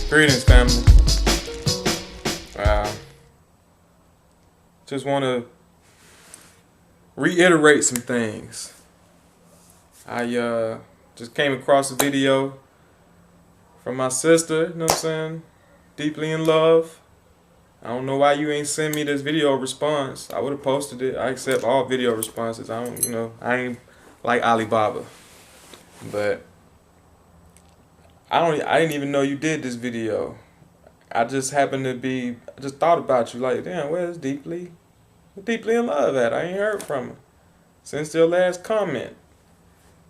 Greetings, family. Just want to reiterate some things. I just came across a video from my sister, you know what I'm saying? Deeply in love. I don't know why you ain't send me this video response. I would have posted it. I accept all video responses. I ain't like Alibaba. But I didn't even know you did this video. I just I just thought about you like, damn, where's Deeply in love at? I ain't heard from her since their last comment.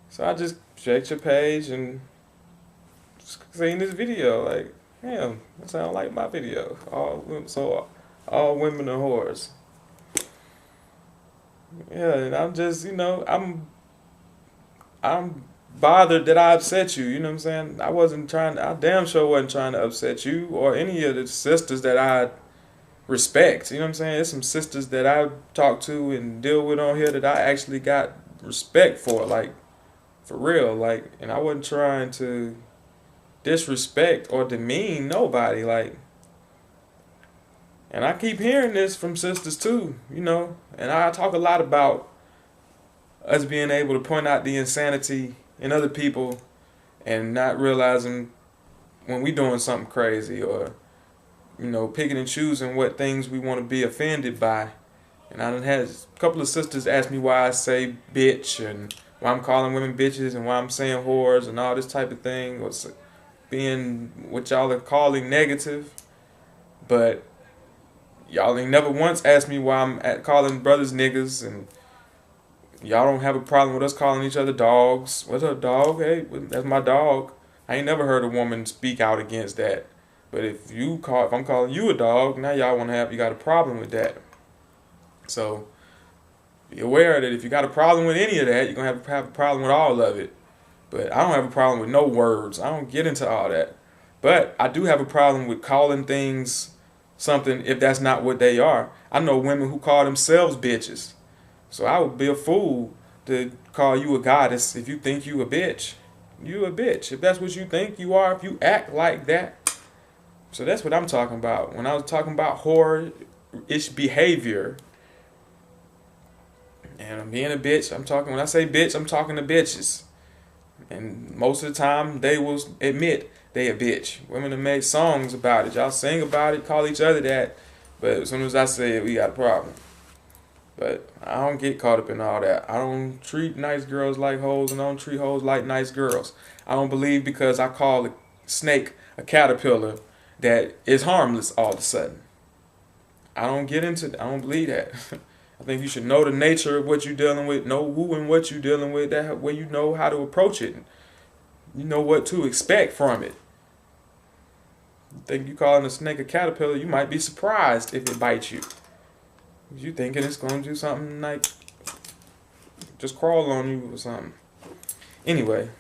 So I just checked your page and seen this video. Like, damn, that sound like my video. All women are whores. Yeah, and I'm just, I'm bothered that I upset you. You know what I'm saying? I damn sure wasn't trying to upset you or any of the sisters that I respect. You know what I'm saying? There's some sisters that I talk to and deal with on here that I actually got respect for, like, for real. Like, and I wasn't trying to disrespect or demean nobody. Like, and I keep hearing this from sisters too, and I talk a lot about us being able to point out the insanity in other people and not realizing when we doing something crazy, or picking and choosing what things we want to be offended by. And I done had a couple of sisters ask me why I say bitch and why I'm calling women bitches and why I'm saying whores and all this type of thing, or being what y'all are calling negative. But y'all ain't never once asked me why I'm calling brothers niggas, and y'all don't have a problem with us calling each other dogs. What's up, dog? Hey, that's my dog. I ain't never heard a woman speak out against that. But if I'm calling you a dog, now you got a problem with that. So be aware that if you got a problem with any of that, you're gonna have a problem with all of it. But I don't have a problem with no words. I don't get into all that. But I do have a problem with calling things something if that's not what they are. I know women who call themselves bitches. So I would be a fool to call you a goddess if you think you a bitch. You a bitch. If that's what you think you are, if you act like that. So that's what I'm talking about. When I was talking about whore-ish behavior and I'm being a bitch, when I say bitch, I'm talking to bitches. And most of the time, they will admit they a bitch. Women have made songs about it. Y'all sing about it, call each other that. But as soon as I say it, we got a problem. But I don't get caught up in all that. I don't treat nice girls like hoes, and I don't treat hoes like nice girls. I don't believe because I call a snake a caterpillar that is harmless all of a sudden. I don't believe that. I think you should know the nature of what you're dealing with, know who and what you're dealing with, that way you know how to approach it. You know what to expect from it. You think you calling a snake a caterpillar, you might be surprised if it bites you. You thinking it's going to do something like just crawl on you or something. Anyway,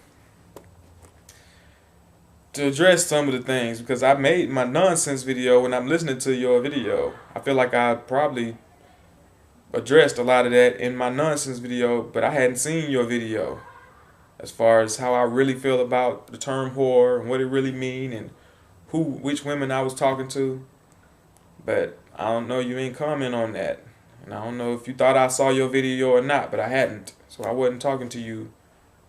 to address some of the things, because I made my nonsense video when I'm listening to your video. I feel like I probably addressed a lot of that in my nonsense video, but I hadn't seen your video as far as how I really feel about the term whore and what it really mean and which women I was talking to. But I don't know, you ain't comment on that. And I don't know if you thought I saw your video or not, but I hadn't. So I wasn't talking to you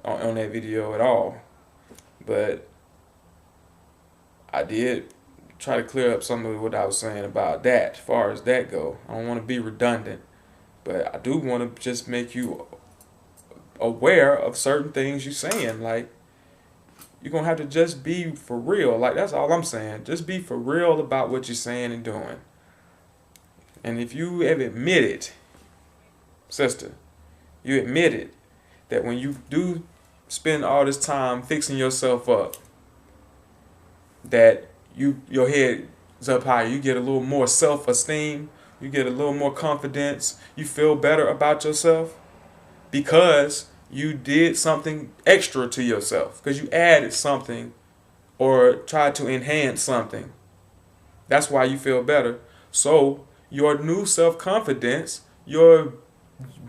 on that video at all. But I did try to clear up some of what I was saying about that, as far as that go. I don't want to be redundant. But I do want to just make you aware of certain things you're saying. Like, you're going to have to just be for real. Like, that's all I'm saying. Just be for real about what you're saying and doing. And if you have admitted, sister, you admitted that when you do spend all this time fixing yourself up, that your head is up higher. You get a little more self-esteem. You get a little more confidence. You feel better about yourself because you did something extra to yourself, because you added something or tried to enhance something. That's why you feel better. So your new self-confidence, your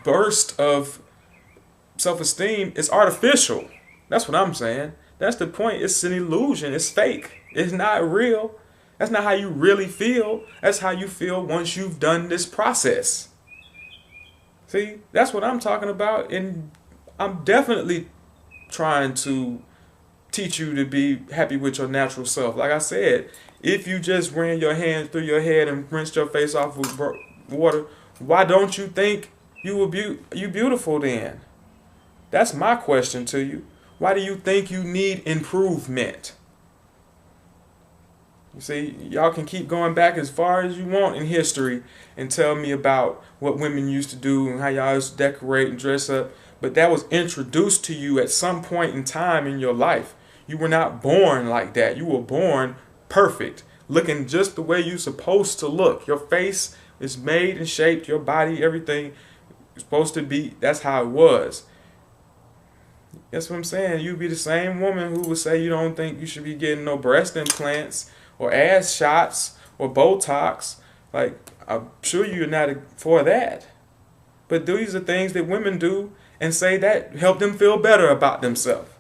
burst of self-esteem is artificial. That's what I'm saying. That's the point. It's an illusion. It's fake. It's not real. That's not how you really feel. That's how you feel once you've done this process. See, that's what I'm talking about. And I'm definitely trying to teach you to be happy with your natural self. Like I said, if you just ran your hands through your head and rinsed your face off with water, why don't you think you beautiful then? That's my question to you. Why do you think you need improvement? You see, y'all can keep going back as far as you want in history and tell me about what women used to do and how y'all used to decorate and dress up, but that was introduced to you at some point in time in your life. You were not born like that. You were born perfect, looking just the way you're supposed to look. Your face is made and shaped, your body, everything is supposed to be. That's how it was. That's what I'm saying. You'd be the same woman who would say you don't think you should be getting no breast implants or ass shots or Botox. Like, I'm sure you're not for that. But these are things that women do and say that help them feel better about themselves.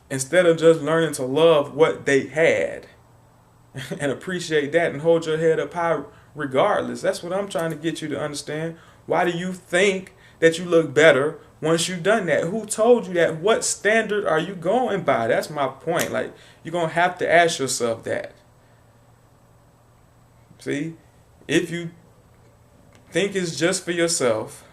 Instead of just learning to love what they had and appreciate that and hold your head up high regardless. That's what I'm trying to get you to understand. Why do you think that you look better once you've done that? Who told you that? What standard are you going by? That's my point. Like, you're going to have to ask yourself that. See, if you think it's just for yourself,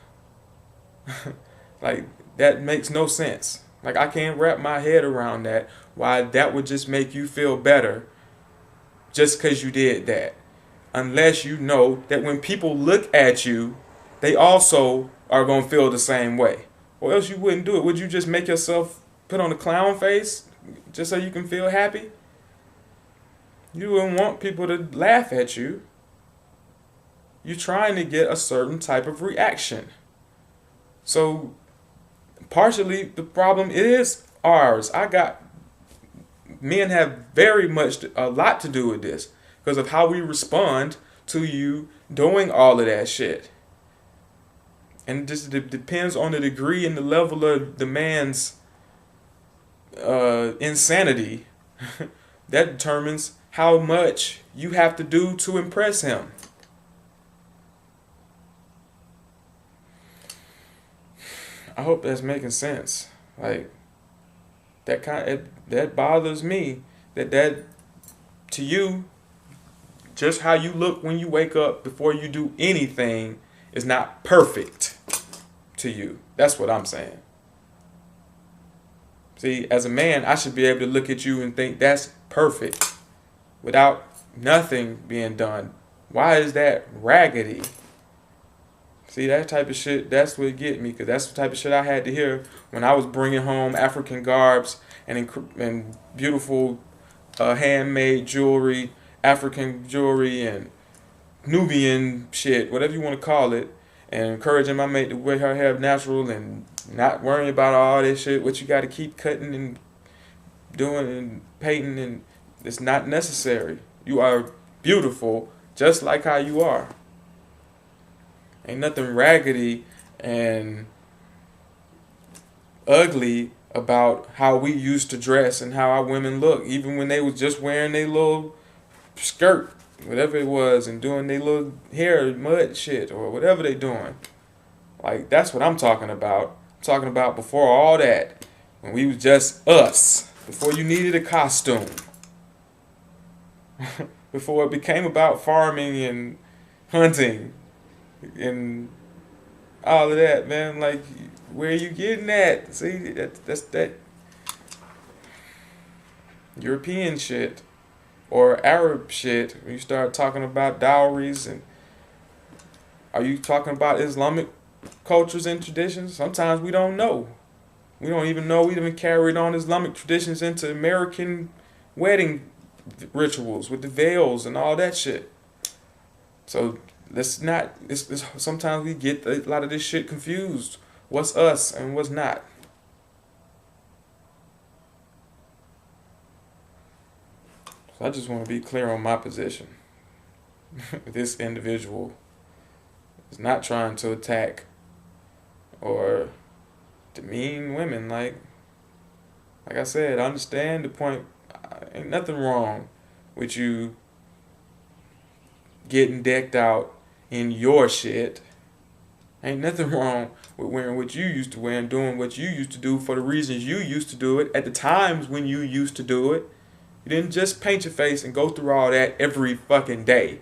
like, that makes no sense. Like, I can't wrap my head around that. Why that would just make you feel better just because you did that. Unless you know that when people look at you, they also are going to feel the same way. Or else you wouldn't do it. Would you just make yourself put on a clown face just so you can feel happy? You wouldn't want people to laugh at you. You're trying to get a certain type of reaction. So partially the problem is ours. Men have very much a lot to do with this because of how we respond to you doing all of that shit. And it just depends on the degree and the level of the man's insanity that determines how much you have to do to impress him. I hope that's making sense. Like, that bothers me. That to you, just how you look when you wake up before you do anything is not perfect to you. That's what I'm saying. See, as a man, I should be able to look at you and think that's perfect without nothing being done. Why is that raggedy? See, that type of shit, that's what get me, because that's the type of shit I had to hear when I was bringing home African garbs and beautiful handmade jewelry, African jewelry, and Nubian shit, whatever you want to call it, and encouraging my mate to wear her hair natural and not worrying about all this shit, what you got to keep cutting and doing and painting, and it's not necessary. You are beautiful just like how you are. Ain't nothing raggedy and ugly about how we used to dress and how our women look, even when they was just wearing their little skirt, whatever it was, and doing their little hair mud shit or whatever they doing. Like, that's what I'm talking about. I'm talking about before all that, when we was just us, before you needed a costume, before it became about farming and hunting and all of that, man. Like, where are you getting at? See, that's that European shit or Arab shit. When you start talking about dowries, and are you talking about Islamic cultures and traditions? Sometimes we don't know. We don't even know we even carried on Islamic traditions into American wedding rituals with the veils and all that shit. So let's not. Sometimes we get a lot of this shit confused. What's us and what's not? So I just want to be clear on my position. This individual is not trying to attack or demean women. Like I said, I understand the point. Ain't nothing wrong with you getting decked out in your shit. Ain't nothing wrong with wearing what you used to wear and doing what you used to do for the reasons you used to do it at the times when you used to do it. You didn't just paint your face and go through all that every fucking day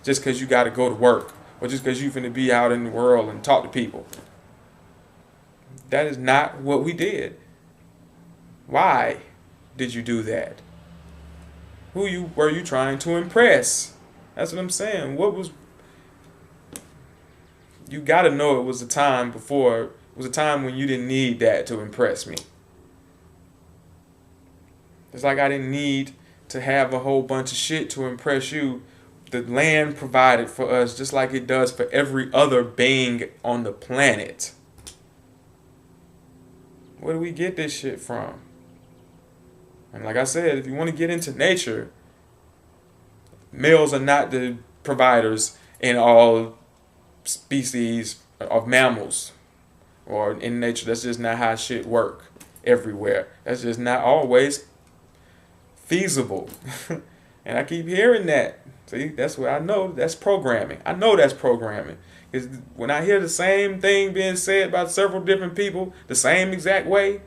just because you got to go to work or just because you finna be out in the world and talk to people. That is not what we did. Why did you do that? Who were you trying to impress? That's what I'm saying. You gotta know it was a time before, it was a time when you didn't need that to impress me. It's like I didn't need to have a whole bunch of shit to impress you. The land provided for us just like it does for every other being on the planet. Where do we get this shit from? And like I said, if you want to get into nature, males are not the providers in all species of mammals or in nature. That's just not how shit work everywhere. That's just not always feasible. And I keep hearing that. See, that's what I know. That's programming. I know that's programming. Because when I hear the same thing being said by several different people the same exact way,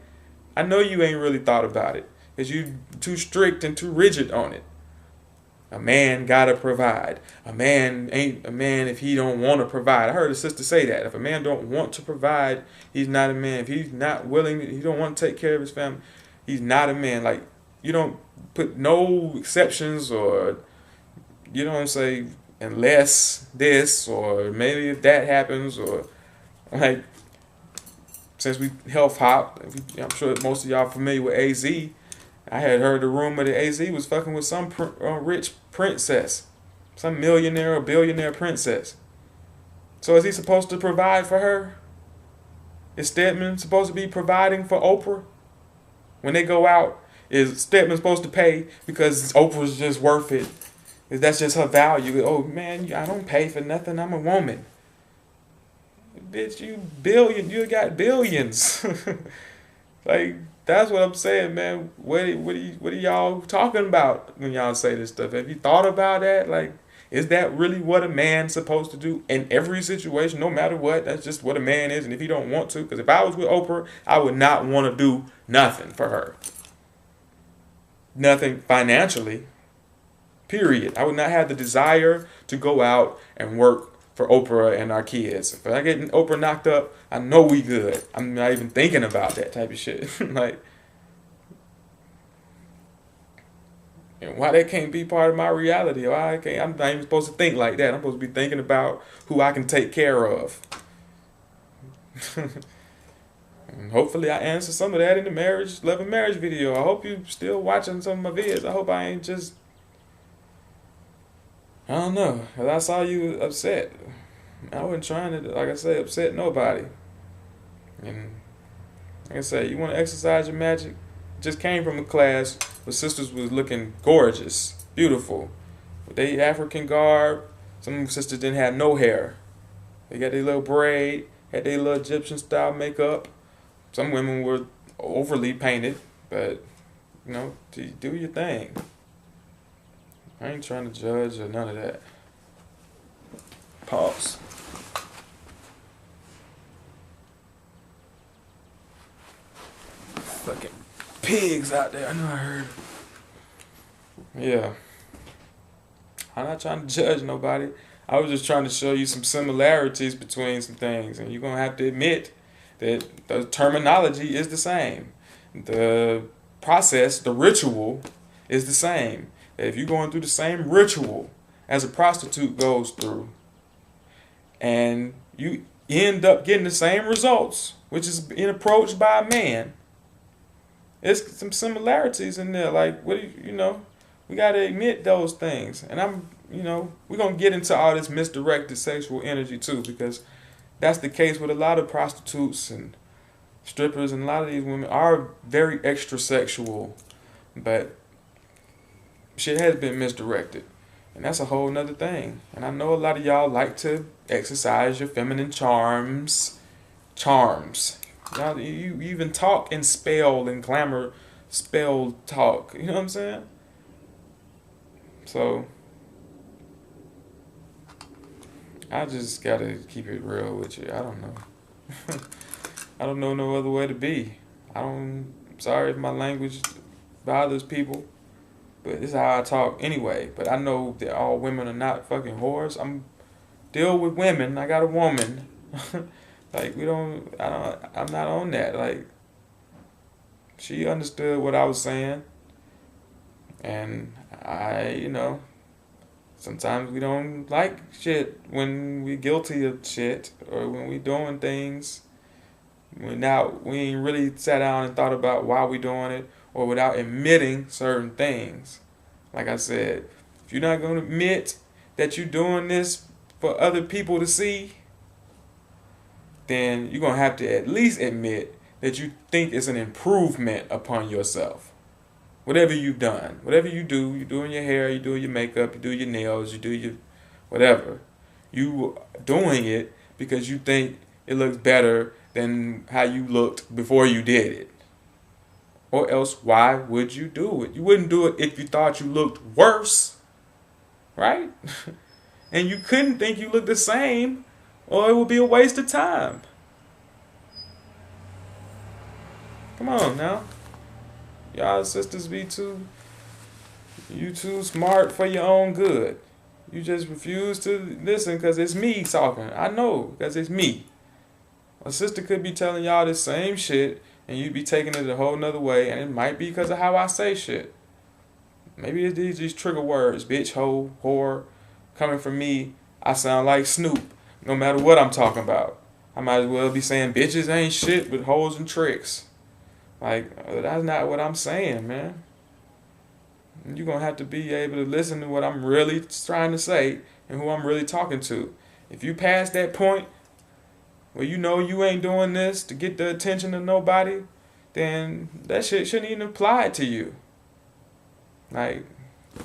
I know you ain't really thought about it. Because you too strict and too rigid on it. A man gotta provide. A man ain't a man if he don't want to provide. I heard a sister say that. If a man don't want to provide, he's not a man. If he's not willing, he don't want to take care of his family, he's not a man. Like, you don't put no exceptions or, you don't say, unless this or maybe if that happens or, like, since we health hop, I'm sure most of y'all familiar with AZ. I had heard the rumor that AZ was fucking with some rich princess, some millionaire or billionaire princess. So is he supposed to provide for her? Is Stedman supposed to be providing for Oprah? When they go out, is Stedman supposed to pay because Oprah's just worth it? Is that's just her value? Oh man, I don't pay for nothing. I'm a woman. Bitch, you got billions. Like, that's what I'm saying, man. What are y'all talking about when y'all say this stuff? Have you thought about that? Like, is that really what a man's supposed to do in every situation, no matter what? That's just what a man is. And if he don't want to, because if I was with Oprah, I would not want to do nothing for her. Nothing financially. Period. I would not have the desire to go out and work for Oprah and our kids. If I get Oprah knocked up, I know we good. I'm not even thinking about that type of shit. Like, and why that can't be part of my reality? Why I'm not even supposed to think like that. I'm supposed to be thinking about who I can take care of. And hopefully I answer some of that in the Love and Marriage video. I hope you still watching some of my vids. I hope I ain't just, I don't know, because I saw you upset. I wasn't trying to, like I said, upset nobody. And like I said, you want to exercise your magic? Just came from a class where sisters was looking gorgeous, beautiful. With their African garb, some sisters didn't have no hair. They got their little braid, had their little Egyptian style makeup. Some women were overly painted, but, you know, do your thing. I ain't trying to judge or none of that. Pause. Fucking pigs out there. I know I heard. Yeah. I'm not trying to judge nobody. I was just trying to show you some similarities between some things. And you're going to have to admit that the terminology is the same. The process, the ritual, is the same. If you're going through the same ritual as a prostitute goes through, and you end up getting the same results, which is being approached by a man, there's some similarities in there. Like, what do you know? We gotta admit those things. And we're gonna get into all this misdirected sexual energy too, because that's the case with a lot of prostitutes and strippers, and a lot of these women are very extra sexual, but shit has been misdirected. And that's a whole nother thing. And I know a lot of y'all like to exercise your feminine charms. Y'all, you even talk and spell and glamour spell talk. You know what I'm saying? So I just gotta keep it real with you. I don't know. I don't know no other way to be. Sorry if my language bothers people, but this is how I talk anyway. But I know that all women are not fucking whores. I'm deal with women. I got a woman. Like I'm not on that. Like, she understood what I was saying, and sometimes we don't like shit when we guilty of shit, or when we doing things we ain't really sat down and thought about why we doing it, or without admitting certain things. Like I said, if you're not gonna admit that you're doing this for other people to see, then you're gonna have to at least admit that you think it's an improvement upon yourself. Whatever you've done, whatever you do, you're doing your hair, you're doing your makeup, you do your nails, you do your whatever. You doing it because you think it looks better than how you looked before you did it. Or else, why would you do it? You wouldn't do it if you thought you looked worse, right? And you couldn't think you looked the same, or it would be a waste of time. Come on now. Y'all sisters you too smart for your own good. You just refuse to listen because it's me talking. I know, because it's me. A sister could be telling y'all the same shit, and you be taking it a whole nother way, and it might be because of how I say shit. Maybe it's these trigger words, bitch, hoe, whore, coming from me. I sound like Snoop, no matter what I'm talking about. I might as well be saying bitches ain't shit but hoes and tricks. Like, that's not what I'm saying, man. You're going to have to be able to listen to what I'm really trying to say and who I'm really talking to. If you pass that point where you know you ain't doing this to get the attention of nobody, then that shit shouldn't even apply to you. Like,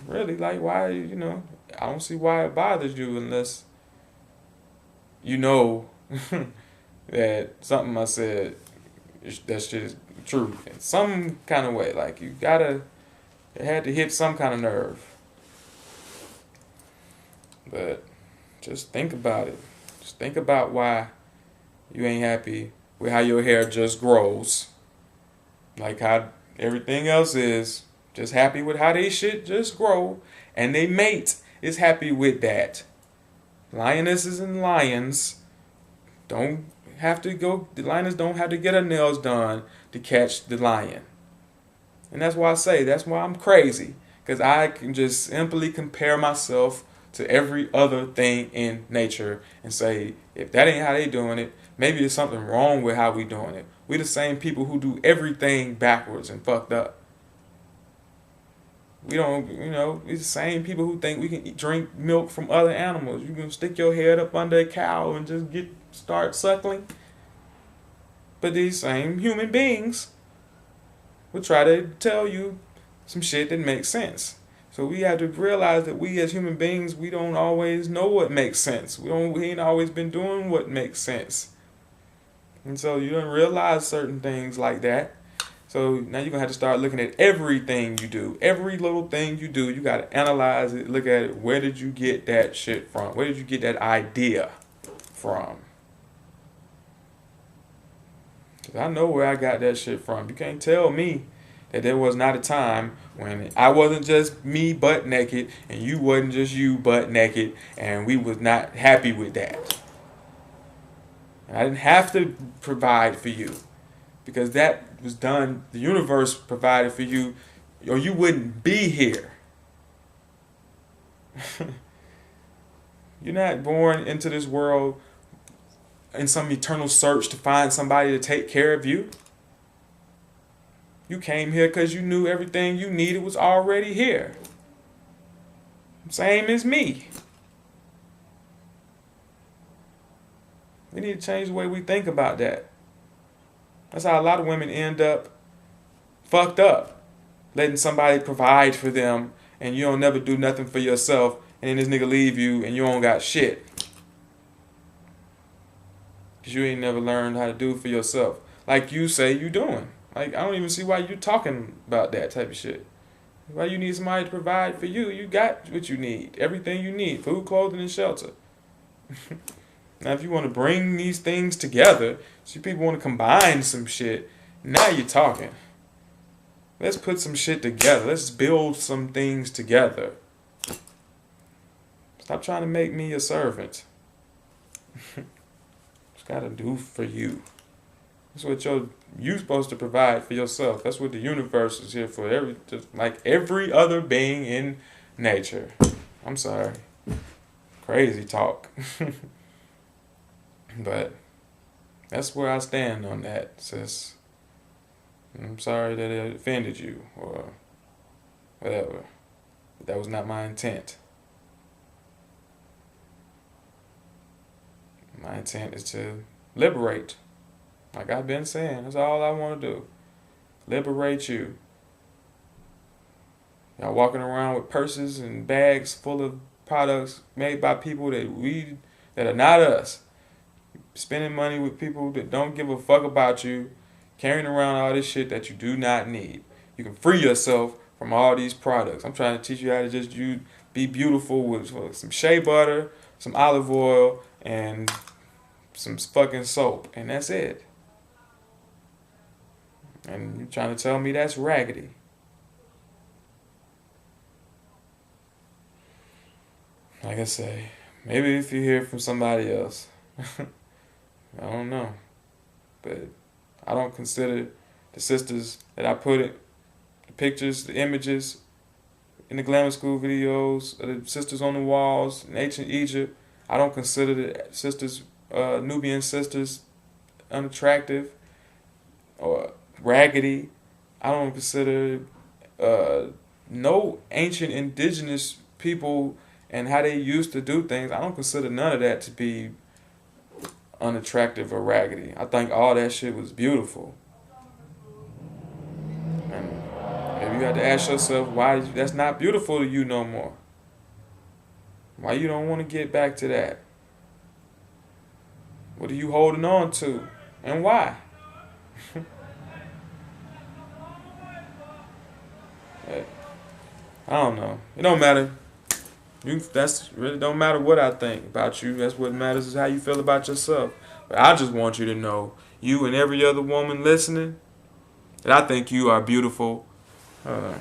really, like, why, I don't see why it bothers you unless you know that something I said, that shit is true in some kind of way. Like, it had to hit some kind of nerve. But just think about it. Just think about why you ain't happy with how your hair just grows. Like how everything else is. Just happy with how they shit just grow. And they mate is happy with that. Lionesses and lions the lioness don't have to get her nails done to catch the lion. And that's why I'm crazy. Because I can just simply compare myself to every other thing in nature and say, if that ain't how they doing it, maybe there's something wrong with how we doing it. We the same people who do everything backwards and fucked up. We don't, we the same people who think we can drink milk from other animals. You can stick your head up under a cow and just start suckling. But these same human beings will try to tell you some shit that makes sense. So we have to realize that we as human beings, we don't always know what makes sense. We ain't always been doing what makes sense. And so you don't realize certain things like that. So now you're going to have to start looking at everything you do. Every little thing you do, you got to analyze it, look at it. Where did you get that shit from? Where did you get that idea from? Because I know where I got that shit from. You can't tell me that there was not a time when I wasn't just me butt naked and you wasn't just you butt naked and we was not happy with that. And I didn't have to provide for you because that was done, the universe provided for you, or you wouldn't be here. You're not born into this world in some eternal search to find somebody to take care of you. You came here because you knew everything you needed was already here. Same as me. We need to change the way we think about that. That's how a lot of women end up fucked up. Letting somebody provide for them and you don't never do nothing for yourself, and then this nigga leave you and you don't got shit. Cause you ain't never learned how to do it for yourself. Like you say you doing. Like, I don't even see why you talking about that type of shit. Why you need somebody to provide for you? You got what you need. Everything you need. Food, clothing, and shelter. Now, if you want to bring these things together, so people want to combine some shit, now you're talking. Let's put some shit together. Let's build some things together. Stop trying to make me a servant. Just gotta do for you. That's what you supposed to provide for yourself. That's what the universe is here for. Just like every other being in nature. I'm sorry. Crazy talk. But that's where I stand on that, sis. I'm sorry that it offended you or whatever. But that was not my intent. My intent is to liberate. Like I've been saying, that's all I want to do. Liberate you. Y'all walking around with purses and bags full of products made by people that are not us. Spending money with people that don't give a fuck about you. Carrying around all this shit that you do not need. You can free yourself from all these products. I'm trying to teach you how to just be beautiful with some shea butter, some olive oil, and some fucking soap. And that's it. And you're trying to tell me that's raggedy. Like I say, maybe if you hear from somebody else. I don't know. But I don't consider the sisters that I put it, the pictures, the images in the Glamour School videos, the sisters on the walls in ancient Egypt. I don't consider the sisters, Nubian sisters, unattractive or raggedy. I don't consider no ancient indigenous people and how they used to do things. I don't consider none of that to be unattractive or raggedy. I think all that shit was beautiful. And if you got to ask yourself why that's not beautiful to you no more. Why you don't want to get back to that? What are you holding on to? And why? I don't know. It don't matter. That's really don't matter what I think about you. That's what matters is how you feel about yourself. But I just want you to know, you and every other woman listening, that I think you are beautiful. Let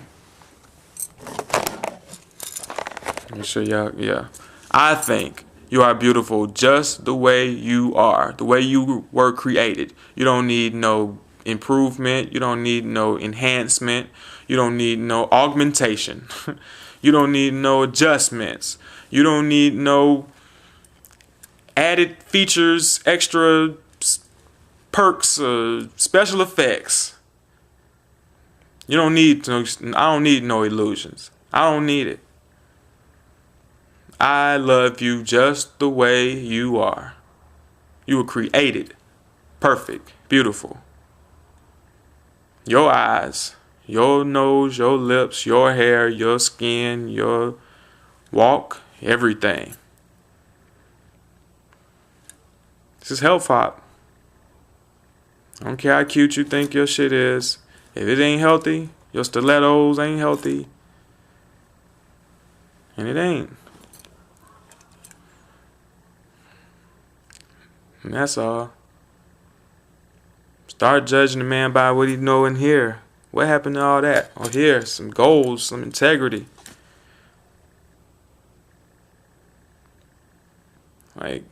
me show y'all. Yeah, I think you are beautiful just the way you are, the way you were created. You don't need no improvement. You don't need no enhancement. You don't need no augmentation. You don't need no adjustments. You don't need no added features, extra perks, special effects. You don't need no. I don't need no illusions. I don't need it. I love you just the way you are. You were created perfect, beautiful. Your eyes, your nose, your lips, your hair, your skin, your walk, everything. This is Health Hop. I don't care how cute you think your shit is. If it ain't healthy, your stilettos ain't healthy. And it ain't. And that's all. Start judging the man by what he know and hear. What happened to all that? Or here, some goals, some integrity. Like,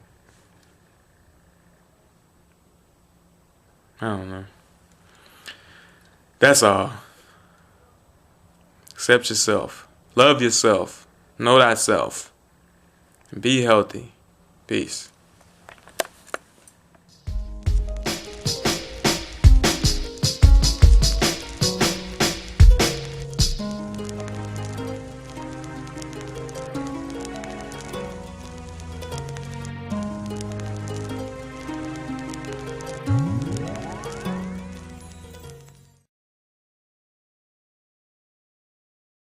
I don't know. That's all. Accept yourself. Love yourself. Know thyself. And be healthy. Peace.